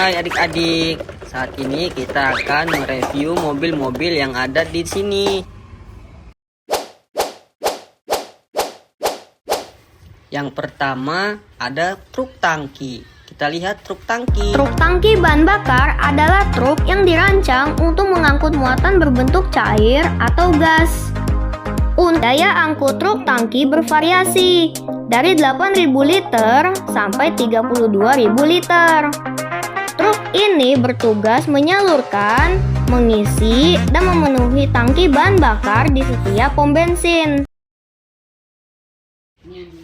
Hai adik-adik, saat ini kita akan mereview mobil-mobil yang ada di sini. Yang pertama ada truk tangki. Kita lihat truk tangki. Truk tangki bahan bakar adalah truk yang dirancang untuk mengangkut muatan berbentuk cair atau gas. Daya angkut truk tangki bervariasi dari 8.000 liter sampai 32.000 liter. Truk ini bertugas menyalurkan, mengisi, dan memenuhi tangki bahan bakar di setiap pom bensin.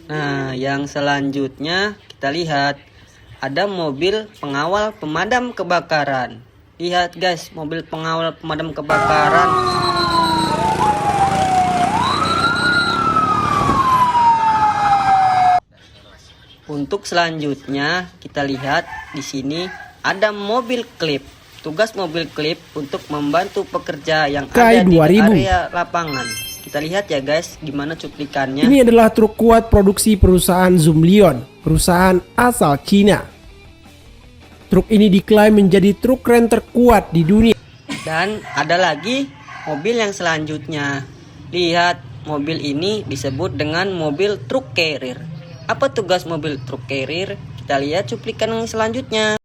Nah, yang selanjutnya kita lihat ada mobil pengawal pemadam kebakaran. Lihat guys, mobil pengawal pemadam kebakaran. Untuk selanjutnya kita lihat di sini ada mobil klip. Tugas mobil klip untuk membantu pekerja yang ada di area lapangan. Kita lihat ya guys, gimana cuplikannya. Ini adalah truk kuat produksi perusahaan Zoomlion, perusahaan asal Cina. Truk ini diklaim menjadi truk keren terkuat di dunia. Dan ada lagi mobil yang selanjutnya. Lihat, mobil ini disebut dengan mobil truk carrier. Apa tugas mobil truk carrier? Kita lihat cuplikan yang selanjutnya.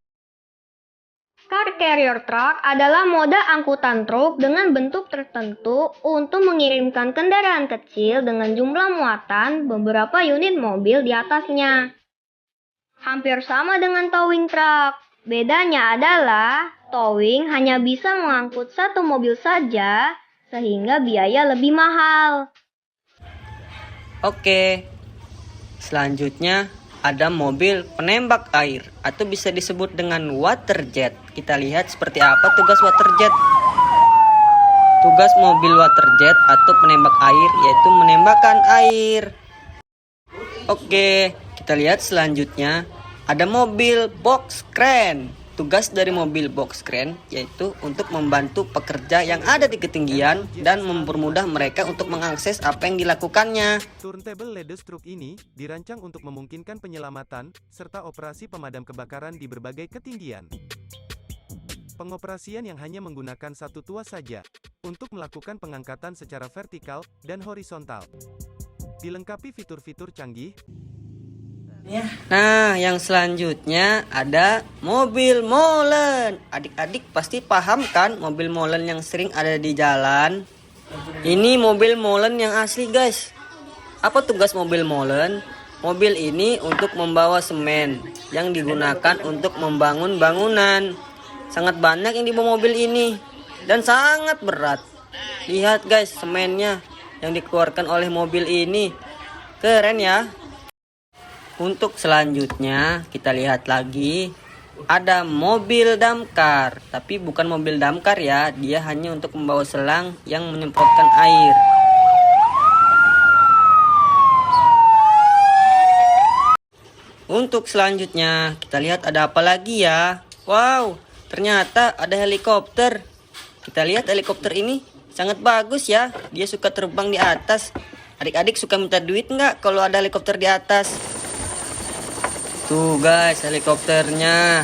Car carrier truck adalah moda angkutan truk dengan bentuk tertentu untuk mengirimkan kendaraan kecil dengan jumlah muatan beberapa unit mobil di atasnya. Hampir sama dengan towing truck. Bedanya adalah towing hanya bisa mengangkut satu mobil saja sehingga biaya lebih mahal. Oke. Selanjutnya ada mobil penembak air atau bisa disebut dengan water jet. Kita lihat seperti apa tugas water jet. Tugas mobil water jet atau penembak air yaitu menembakkan air. Oke, kita lihat selanjutnya ada mobil box crane. Tugas dari mobil box crane yaitu untuk membantu pekerja yang ada di ketinggian dan mempermudah mereka untuk mengakses apa yang dilakukannya. Turntable ladder truk ini dirancang untuk memungkinkan penyelamatan serta operasi pemadam kebakaran di berbagai ketinggian. Pengoperasian yang hanya menggunakan satu tuas saja untuk melakukan pengangkatan secara vertikal dan horizontal. Dilengkapi fitur-fitur canggih. Nah, yang selanjutnya ada mobil molen. Adik-adik pasti paham kan mobil molen yang sering ada di jalan? Ini mobil molen yang asli guys. Apa tugas mobil molen? Mobil ini untuk membawa semen yang digunakan untuk membangun bangunan. Sangat banyak yang dibawa mobil ini dan sangat berat. Lihat guys semennya yang dikeluarkan oleh mobil ini. Keren ya. Untuk selanjutnya kita lihat lagi ada mobil damkar, tapi bukan mobil damkar ya, dia hanya untuk membawa selang yang menyemprotkan air. Untuk selanjutnya kita lihat ada apa lagi ya. Wow, ternyata ada helikopter. Kita lihat helikopter ini sangat bagus ya, dia suka terbang di atas. Adik-adik suka minta duit nggak kalau ada helikopter di atas? Tuh guys, helikopternya.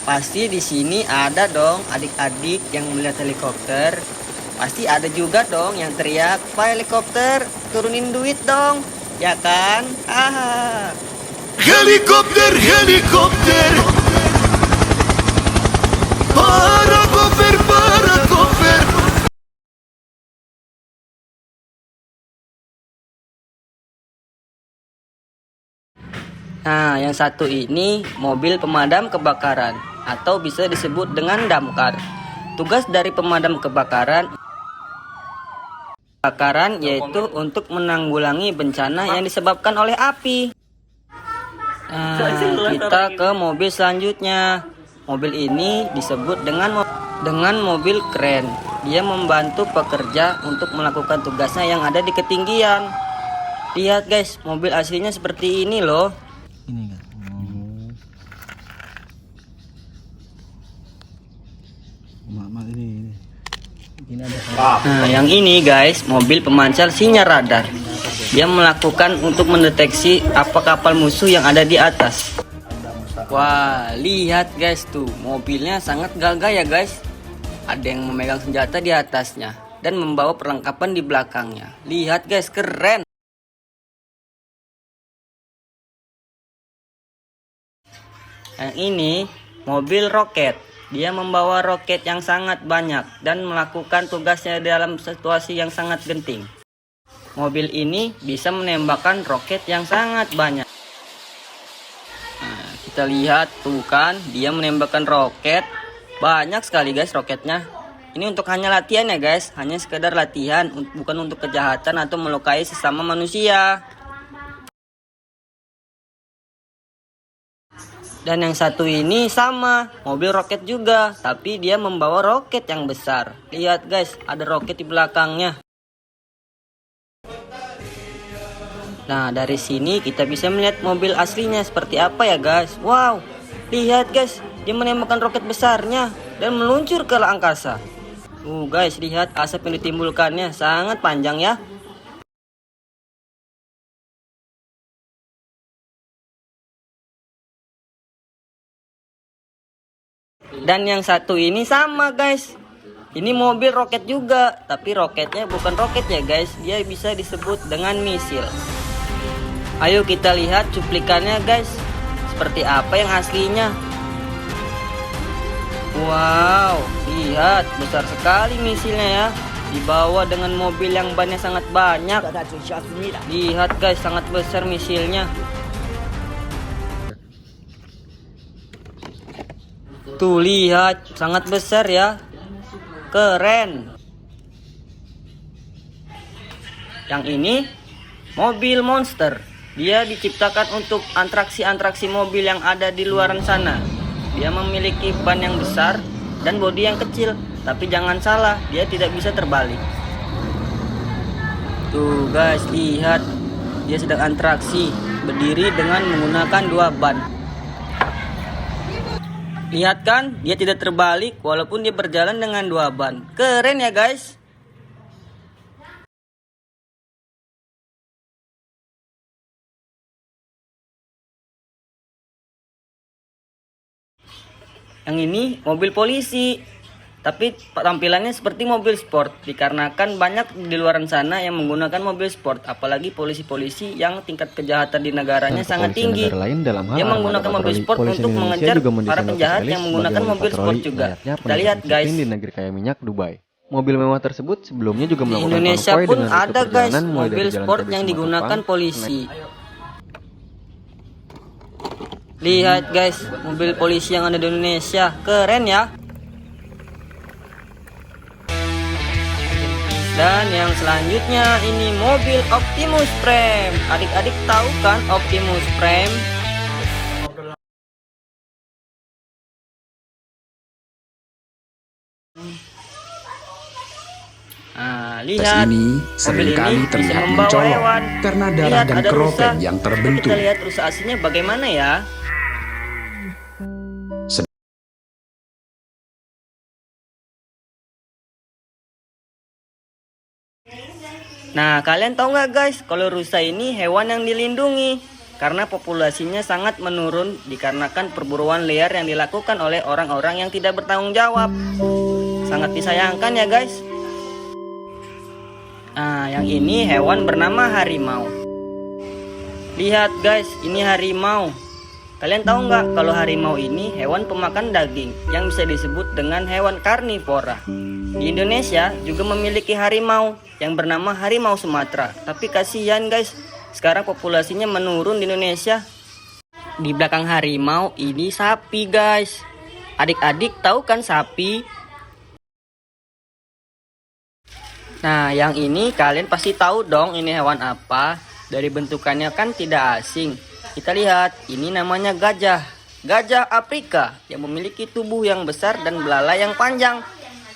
Pasti di sini ada dong adik-adik yang melihat helikopter. Pasti ada juga dong yang teriak, "Pak helikopter, turunin duit dong." Ya kan? Ah. Helikopter, helikopter. Para koper, para koper. Nah, yang satu ini mobil pemadam kebakaran atau bisa disebut dengan damkar. Tugas dari pemadam kebakaran yaitu untuk menanggulangi bencana yang disebabkan oleh api. Nah, kita ke mobil selanjutnya. Mobil ini disebut dengan mobil kren. Dia membantu pekerja untuk melakukan tugasnya yang ada di ketinggian. Lihat guys, mobil aslinya seperti ini loh. Ini kan. Mak ini. Nah, yang ini guys, mobil pemancar sinyal radar. Dia melakukan untuk mendeteksi apa kapal musuh yang ada di atas. Wah, lihat guys tuh, mobilnya sangat gagah ya guys. Ada yang memegang senjata di atasnya dan membawa perlengkapan di belakangnya. Lihat guys, keren. Yang ini mobil roket. Dia membawa roket yang sangat banyak dan melakukan tugasnya dalam situasi yang sangat genting. Mobil ini bisa menembakkan roket yang sangat banyak. Nah, kita lihat tuh kan, dia menembakkan roket. Banyak sekali guys roketnya. Ini untuk hanya latihan ya guys, hanya sekedar latihan, bukan untuk kejahatan atau melukai sesama manusia. Dan yang satu ini sama, mobil roket juga, tapi dia membawa roket yang besar. Lihat guys, ada roket di belakangnya. Nah, dari sini kita bisa melihat mobil aslinya seperti apa ya guys. Wow, lihat guys, dia menembakkan roket besarnya dan meluncur ke angkasa. Guys, lihat asap yang ditimbulkannya sangat panjang ya. Dan yang satu ini sama guys. Ini mobil roket juga, tapi roketnya bukan roket ya guys. Dia bisa disebut dengan misil. Ayo kita lihat cuplikannya guys. Seperti apa yang aslinya. Wow, lihat besar sekali misilnya ya. Dibawa dengan mobil yang bannya sangat banyak. Lihat guys, sangat besar misilnya. Tuh lihat, sangat besar ya. Keren. Yang ini mobil monster. Dia diciptakan untuk atraksi-atraksi mobil yang ada di luaran sana. Dia memiliki ban yang besar dan bodi yang kecil. Tapi jangan salah, dia tidak bisa terbalik. Tuh guys, lihat. Dia sedang atraksi, berdiri dengan menggunakan 2 ban. Lihat kan, dia tidak terbalik walaupun dia berjalan dengan 2 ban. Keren ya guys. Yang ini mobil polisi. Tapi tampilannya seperti mobil sport, dikarenakan banyak di luar sana yang menggunakan mobil sport, apalagi polisi-polisi yang tingkat kejahatan di negaranya sangat tinggi. Dia menggunakan mobil sport untuk mengejar para penjahat yang menggunakan mobil sport juga. Kita lihat guys. Di negeri kaya minyak Dubai. Mobil mewah tersebut sebelumnya juga Di melakukan Indonesia konvoy pun dengan rute ada guys perjalanan mulai mobil dari Jalan sport Tradisi yang digunakan Matupang, polisi. Lihat guys, mobil polisi yang ada di Indonesia, keren ya. Dan yang selanjutnya ini mobil Optimus Prime. Adik-adik tahu kan Optimus Prime? Nah, lihat Tes ini mobil seringkali ini bisa terlihat membawa mencolok hewan. karena darah Lihat, dan ada keropeng rusa. yang Coba terbentuk. kita lihat rusa aslinya bagaimana ya. Nah, kalian tahu nggak guys, kalau rusa ini hewan yang dilindungi karena populasinya sangat menurun dikarenakan perburuan liar yang dilakukan oleh orang-orang yang tidak bertanggung jawab. Sangat disayangkan ya guys. Nah, yang ini hewan bernama harimau. Lihat guys, ini harimau. Kalian tahu nggak kalau harimau ini hewan pemakan daging yang bisa disebut dengan hewan karnivora. Di Indonesia juga memiliki harimau yang bernama harimau Sumatera. Tapi kasihan guys, sekarang populasinya menurun di Indonesia. Di belakang harimau ini sapi guys. Adik-adik tahu kan sapi? Nah, yang ini kalian pasti tahu dong ini hewan apa. Dari bentukannya kan tidak asing. Kita lihat, ini namanya gajah. Gajah Afrika yang memiliki tubuh yang besar dan belalai yang panjang.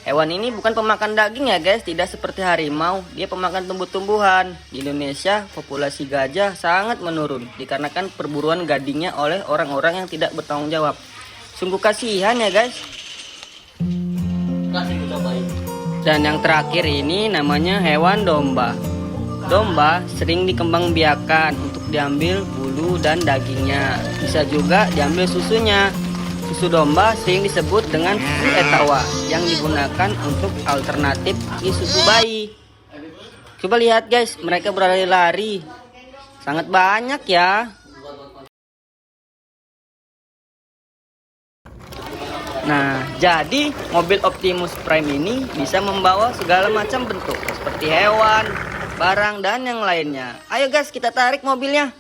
Hewan ini bukan pemakan daging ya guys, tidak seperti harimau. Dia pemakan tumbuh-tumbuhan. Di Indonesia, populasi gajah sangat menurun dikarenakan perburuan gadingnya oleh orang-orang yang tidak bertanggung jawab. Sungguh kasihan ya guys. Dan yang terakhir ini namanya hewan domba. Domba sering dikembangbiakan untuk diambil bulu susu dan dagingnya. Bisa juga diambil susunya. Susu domba sering disebut dengan susu etawa yang digunakan untuk alternatif susu bayi. Coba lihat guys, mereka berlari-lari. Sangat banyak ya. Nah, jadi mobil Optimus Prime ini bisa membawa segala macam bentuk seperti hewan, barang, dan yang lainnya. Ayo guys, kita tarik mobilnya.